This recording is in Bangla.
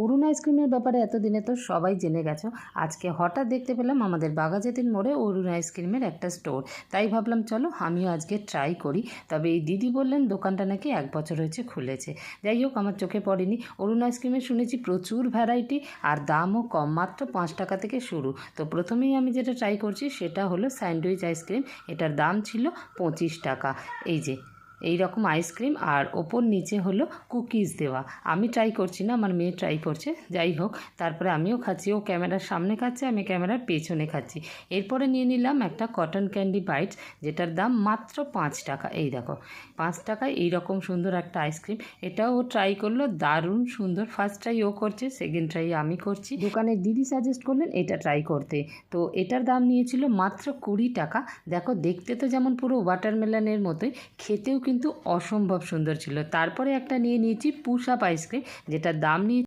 অরুণ আইসক্রিমের ব্যাপারে এতদিনে তো সবাই জেনে গেছো। আজকে হঠাৎ দেখতে পেলাম আমাদের বাঘাযতীন মোড়ে অরুণ আইসক্রিমের একটা স্টোর, তাই ভাবলাম চলো আমিও আজকে ট্রাই করি। তবে এই দিদি বললেন দোকানটা নাকি 1 বছর হয়েছে খুলেছে। যাই হোক, আমার চোখে পড়েনি। অরুণ আইসক্রিমে শুনেছি প্রচুর ভ্যারাইটি আর দামও কম, মাত্র 5 টাকা থেকে শুরু। তো প্রথমেই আমি যেটা ট্রাই করছি সেটা হলো স্যান্ডউইচ আইসক্রিম। এটার দাম ছিল 25 টাকা। এই যে এই রকম আইসক্রিম আর ওপর নিচে হলো কুকিজ দেওয়া। আমি ট্রাই করছি না, আমার মেয়ে ট্রাই করছে। যাই হোক, তারপরে আমিও খাচ্ছি। ও ক্যামেরার সামনে খাচ্ছে, আমি ক্যামেরার পেছনে খাচ্ছি। এরপরে নিয়ে নিলাম একটা কটন ক্যান্ডি বাইটস, যেটার দাম মাত্র 5 টাকা। এই দেখো, 5 টাকায় এইরকম সুন্দর একটা আইসক্রিম। এটাও ও ট্রাই করলো, দারুণ সুন্দর। ফার্স্ট ট্রাই ও করছে, সেকেন্ড ট্রাই আমি করছি। দোকানের দিদি সাজেস্ট করলেন এটা ট্রাই করতে। তো এটার দাম নিয়েছিল মাত্র 20 টাকা। দেখো, দেখতে তো যেমন পুরো ওয়াটারমেলনের মতোই, খেতেও কিন্তু অসম্ভব সুন্দর ছিল। তারপরে একটা নিয়ে নিয়েছি পুশ আপ আইসক্রিম, যেটার দাম নিয়ে